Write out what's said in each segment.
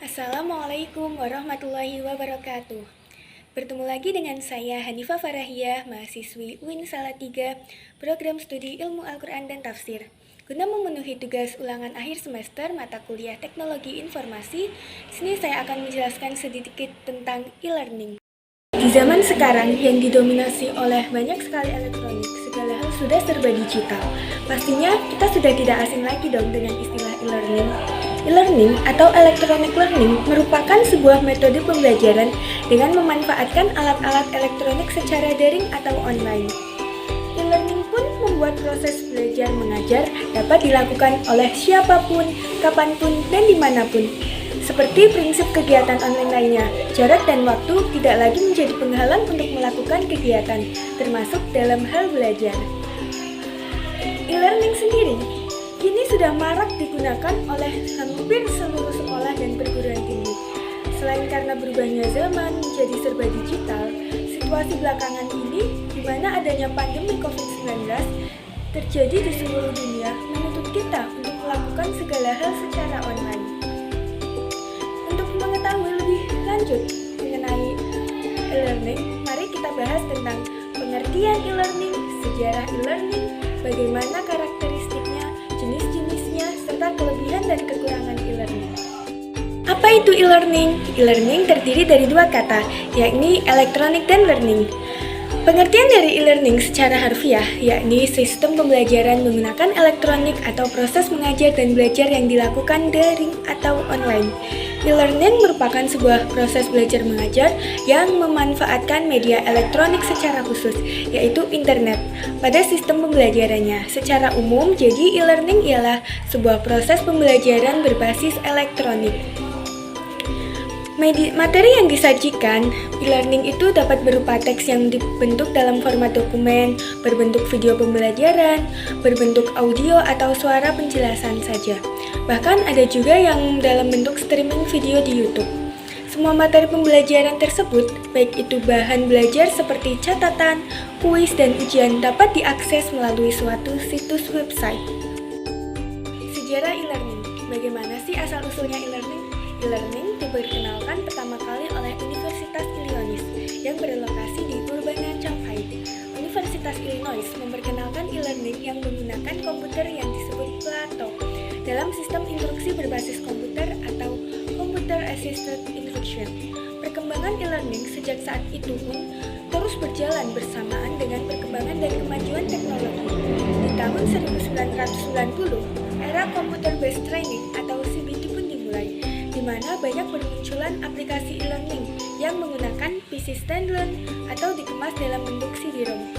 Assalamualaikum warahmatullahi wabarakatuh. Bertemu lagi dengan saya Hanifah Farahiyah, mahasiswi UIN Salatiga, Program Studi Ilmu Al-Quran dan Tafsir. Guna memenuhi tugas ulangan akhir semester mata kuliah Teknologi Informasi, di sini saya akan menjelaskan sedikit tentang e-learning. Di zaman sekarang yang didominasi oleh banyak sekali elektronik, segala hal sudah serba digital. Pastinya kita sudah tidak asing lagi dong dengan istilah e-learning. E-learning atau electronic learning merupakan sebuah metode pembelajaran dengan memanfaatkan alat-alat elektronik secara daring atau online. E-learning pun membuat proses belajar mengajar dapat dilakukan oleh siapapun, kapanpun, dan dimanapun. Seperti prinsip kegiatan online lainnya, jarak dan waktu tidak lagi menjadi penghalang untuk melakukan kegiatan, termasuk dalam hal belajar. E-learning sendiri kini sudah marak digunakan oleh hampir seluruh sekolah dan perguruan tinggi. Selain karena berubahnya zaman menjadi serba digital, situasi belakangan ini, di mana adanya pandemi COVID-19 terjadi di seluruh dunia, menuntut kita untuk melakukan segala hal secara online. Untuk mengetahui lebih lanjut mengenai e-learning, mari kita bahas tentang pengertian e-learning, sejarah e-learning, bagaimana karakteristiknya, jenis-jenisnya, serta kelebihan dan kekurangan e-learning. Apa itu e-learning? E-learning terdiri dari dua kata, yakni electronic dan learning. Pengertian dari e-learning secara harfiah, yakni sistem pembelajaran menggunakan elektronik atau proses mengajar dan belajar yang dilakukan daring atau online. E-learning merupakan sebuah proses belajar mengajar yang memanfaatkan media elektronik secara khusus, yaitu internet, pada sistem pembelajarannya. Secara umum, jadi e-learning ialah sebuah proses pembelajaran berbasis elektronik. Materi yang disajikan e-learning itu dapat berupa teks yang dibentuk dalam format dokumen, berbentuk video pembelajaran, berbentuk audio atau suara penjelasan saja. Bahkan ada juga yang dalam bentuk streaming video di YouTube. Semua materi pembelajaran tersebut, baik itu bahan belajar seperti catatan, kuis, dan ujian dapat diakses melalui suatu situs website. Sejarah e-learning. Bagaimana sih asal-usulnya e-learning? E-learning diperkenalkan pertama kali oleh Universitas Illinois yang berlokasi di Urbana-Champaign. Universitas Illinois memperkenalkan e-learning yang menggunakan komputer yang disebut Plato dalam sistem instruksi berbasis komputer atau Computer Assisted Instruction. Perkembangan e-learning sejak saat itu pun terus berjalan bersamaan dengan perkembangan dan kemajuan teknologi. Di tahun 1990, era Computer Based Training atau CBT pun dimulai, di mana banyak bermunculan aplikasi e-learning yang menggunakan PC standalone atau dikemas dalam bentuk CD-ROM.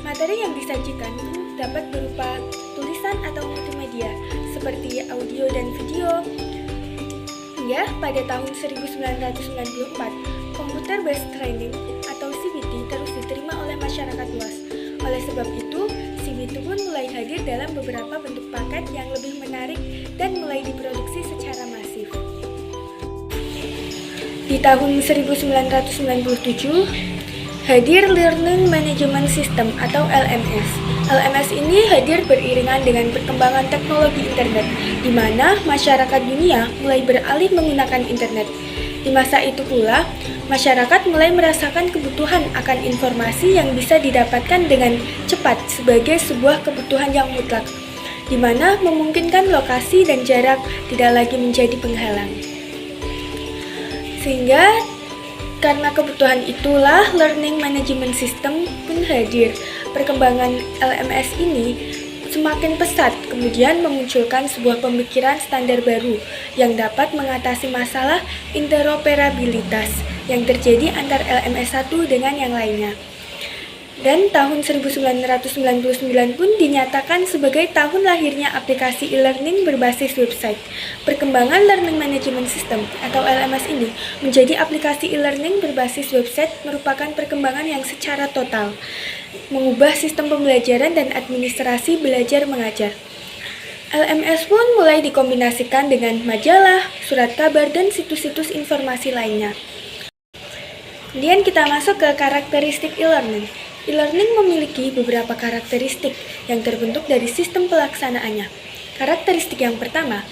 Materi yang disajikan pun dapat berupa tulisan atau multimedia, seperti audio dan video. Hingga pada tahun 1994, Computer Based Training atau CBT terus diterima oleh masyarakat luas. Oleh sebab itu, CBT pun mulai hadir dalam beberapa bentuk paket yang lebih menarik dan mulai diproduksi secara masif. Di tahun 1997, hadir Learning Management System atau LMS. LMS ini hadir beriringan dengan perkembangan teknologi internet, di mana masyarakat dunia mulai beralih menggunakan internet. Di masa itu pula, masyarakat mulai merasakan kebutuhan akan informasi yang bisa didapatkan dengan cepat sebagai sebuah kebutuhan yang mutlak, di mana memungkinkan lokasi dan jarak tidak lagi menjadi penghalang. Sehingga karena kebutuhan itulah Learning Management System pun hadir. Perkembangan LMS ini semakin pesat, kemudian memunculkan sebuah pemikiran standar baru yang dapat mengatasi masalah interoperabilitas yang terjadi antar LMS satu dengan yang lainnya. Dan tahun 1999 pun dinyatakan sebagai tahun lahirnya aplikasi e-learning berbasis website. Perkembangan Learning Management System atau LMS ini menjadi aplikasi e-learning berbasis website merupakan perkembangan yang secara total mengubah sistem pembelajaran dan administrasi belajar mengajar. LMS pun mulai dikombinasikan dengan majalah, surat kabar, dan situs-situs informasi lainnya. Kemudian kita masuk ke karakteristik e-learning. E-learning memiliki beberapa karakteristik yang terbentuk dari sistem pelaksanaannya. Karakteristik yang pertama,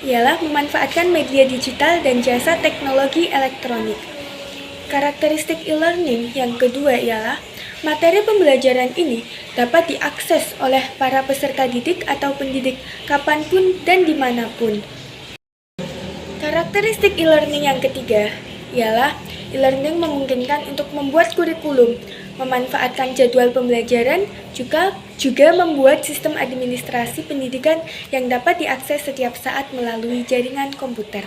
ialah memanfaatkan media digital dan jasa teknologi elektronik. Karakteristik e-learning yang kedua ialah materi pembelajaran ini dapat diakses oleh para peserta didik atau pendidik kapanpun dan dimanapun. Karakteristik e-learning yang ketiga ialah e-learning memungkinkan untuk membuat kurikulum, memanfaatkan jadwal pembelajaran, juga membuat sistem administrasi pendidikan yang dapat diakses setiap saat melalui jaringan komputer.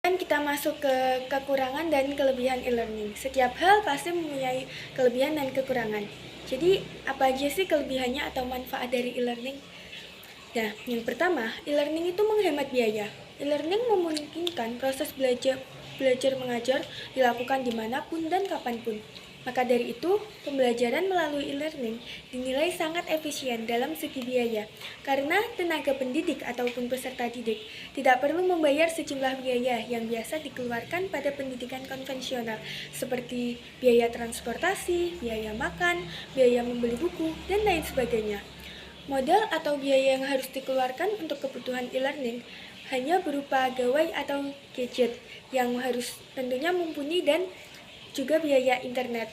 Dan kita masuk ke kekurangan dan kelebihan e-learning. Setiap hal pasti mempunyai kelebihan dan kekurangan. Jadi, apa aja sih kelebihannya atau manfaat dari e-learning? Nah, yang pertama, e-learning itu menghemat biaya. E-learning memungkinkan proses belajar mengajar dilakukan dimanapun dan kapanpun. Maka dari itu, pembelajaran melalui e-learning dinilai sangat efisien dalam segi biaya, karena tenaga pendidik ataupun peserta didik tidak perlu membayar sejumlah biaya yang biasa dikeluarkan pada pendidikan konvensional, seperti biaya transportasi, biaya makan, biaya membeli buku, dan lain sebagainya. Modal atau biaya yang harus dikeluarkan untuk kebutuhan e-learning hanya berupa gawai atau gadget yang harus tentunya mumpuni dan juga biaya internet.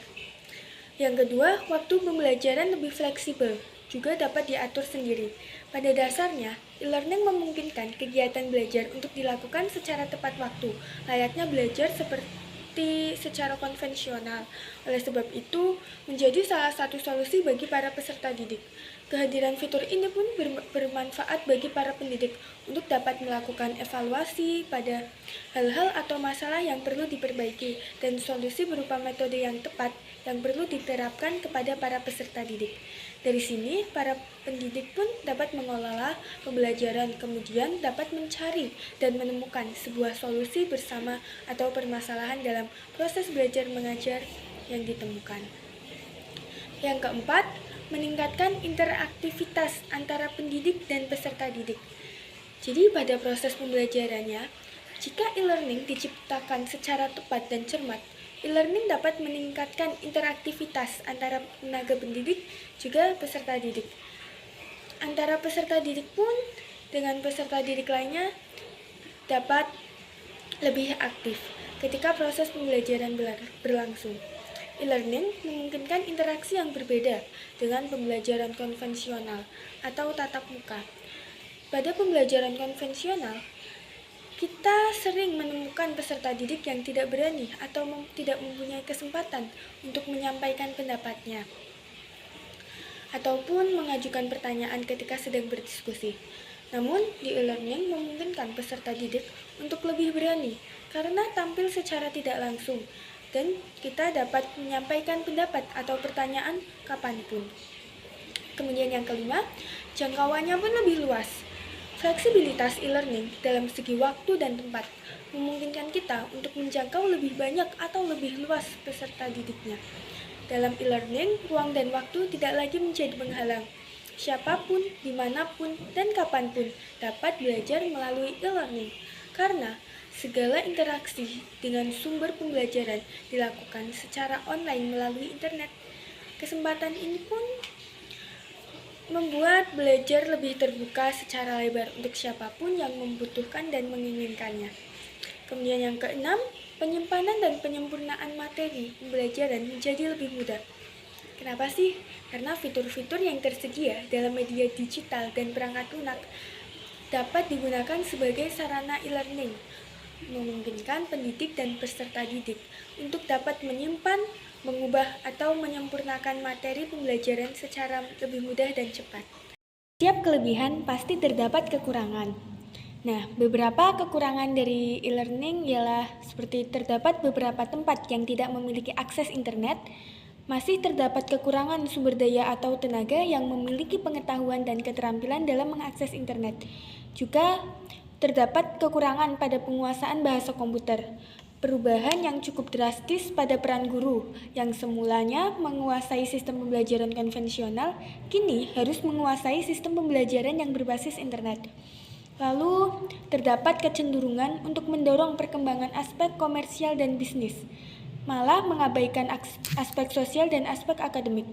Yang kedua, waktu pembelajaran lebih fleksibel, juga dapat diatur sendiri. Pada dasarnya, e-learning memungkinkan kegiatan belajar untuk dilakukan secara tepat waktu, layaknya belajar seperti secara konvensional. Oleh sebab itu, menjadi salah satu solusi bagi para peserta didik. Kehadiran fitur ini pun bermanfaat bagi para pendidik untuk dapat melakukan evaluasi pada hal-hal atau masalah yang perlu diperbaiki dan solusi berupa metode yang tepat yang perlu diterapkan kepada para peserta didik. Dari sini, para pendidik pun dapat mengelola pembelajaran, kemudian dapat mencari dan menemukan sebuah solusi bersama atau permasalahan dalam proses belajar mengajar yang ditemukan. Yang keempat, meningkatkan interaktivitas antara pendidik dan peserta didik. Jadi pada proses pembelajarannya, jika e-learning diciptakan secara tepat dan cermat, e-learning dapat meningkatkan interaktivitas antara tenaga pendidik juga peserta didik. Antara peserta didik pun dengan peserta didik lainnya dapat lebih aktif ketika proses pembelajaran berlangsung. E-learning memungkinkan interaksi yang berbeda dengan pembelajaran konvensional atau tatap muka. Pada pembelajaran konvensional, kita sering menemukan peserta didik yang tidak berani atau tidak mempunyai kesempatan untuk menyampaikan pendapatnya, ataupun mengajukan pertanyaan ketika sedang berdiskusi. Namun, di e-learning memungkinkan peserta didik untuk lebih berani karena tampil secara tidak langsung, dan kita dapat menyampaikan pendapat atau pertanyaan kapanpun. Kemudian yang kelima, jangkauannya pun lebih luas. Fleksibilitas e-learning dalam segi waktu dan tempat memungkinkan kita untuk menjangkau lebih banyak atau lebih luas peserta didiknya. Dalam e-learning, ruang dan waktu tidak lagi menjadi penghalang. Siapapun, dimanapun, dan kapanpun dapat belajar melalui e-learning, karena segala interaksi dengan sumber pembelajaran dilakukan secara online melalui internet. Kesempatan ini pun membuat belajar lebih terbuka secara lebar untuk siapapun yang membutuhkan dan menginginkannya. Kemudian yang keenam, penyimpanan dan penyempurnaan materi pembelajaran menjadi lebih mudah. Kenapa sih? Karena fitur-fitur yang tersedia dalam media digital dan perangkat lunak dapat digunakan sebagai sarana e-learning, memungkinkan pendidik dan peserta didik untuk dapat menyimpan, mengubah, atau menyempurnakan materi pembelajaran secara lebih mudah dan cepat. Setiap kelebihan pasti terdapat kekurangan. Nah, beberapa kekurangan dari e-learning ialah seperti terdapat beberapa tempat yang tidak memiliki akses internet, masih terdapat kekurangan sumber daya atau tenaga yang memiliki pengetahuan dan keterampilan dalam mengakses internet. Juga terdapat kekurangan pada penguasaan bahasa komputer. Perubahan yang cukup drastis pada peran guru yang semulanya menguasai sistem pembelajaran konvensional, kini harus menguasai sistem pembelajaran yang berbasis internet. Lalu, terdapat kecenderungan untuk mendorong perkembangan aspek komersial dan bisnis, malah mengabaikan aspek sosial dan aspek akademik.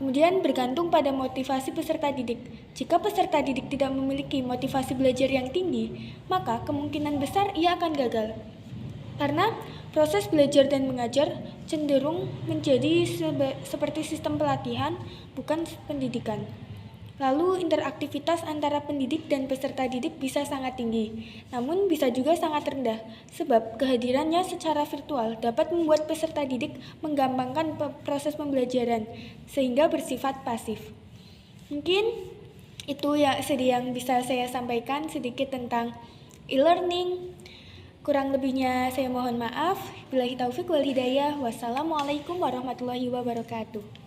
Kemudian bergantung pada motivasi peserta didik, Jika peserta didik tidak memiliki motivasi belajar yang tinggi, maka kemungkinan besar ia akan gagal. Karena proses belajar dan mengajar cenderung menjadi seperti sistem pelatihan, bukan pendidikan. Lalu interaktivitas antara pendidik dan peserta didik bisa sangat tinggi, namun bisa juga sangat rendah, sebab kehadirannya secara virtual dapat membuat peserta didik menggampangkan proses pembelajaran, sehingga bersifat pasif. Mungkin itu yang bisa saya sampaikan sedikit tentang e-learning. Kurang lebihnya saya mohon maaf. Billahi taufik wal hidayah. Wassalamualaikum warahmatullahi wabarakatuh.